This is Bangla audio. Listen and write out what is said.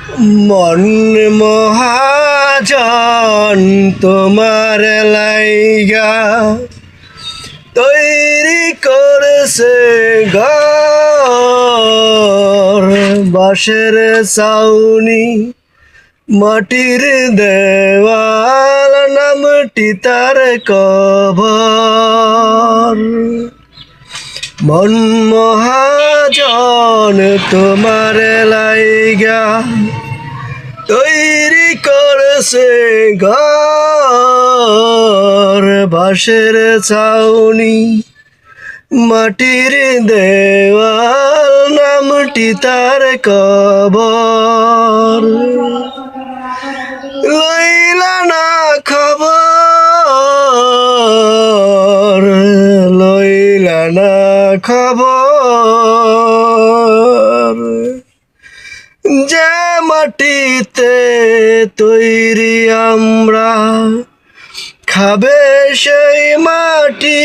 মন মহাজন তোমার লাইগা তৈরি করেছে ঘর, বাঁশের ছাউনি মাটির দেওয়াল, নামটি তার কবর। মন মহাজন তোমার লাইগা তৈরি করেছে ঘর, বাঁশের ছাউনি মাটির দেওয়াল, নামটি তার কবর। লইলা না খবর, লইলা না খবর, যে মাটিতে তৈরি আমরা, খাবে সেই মাটি।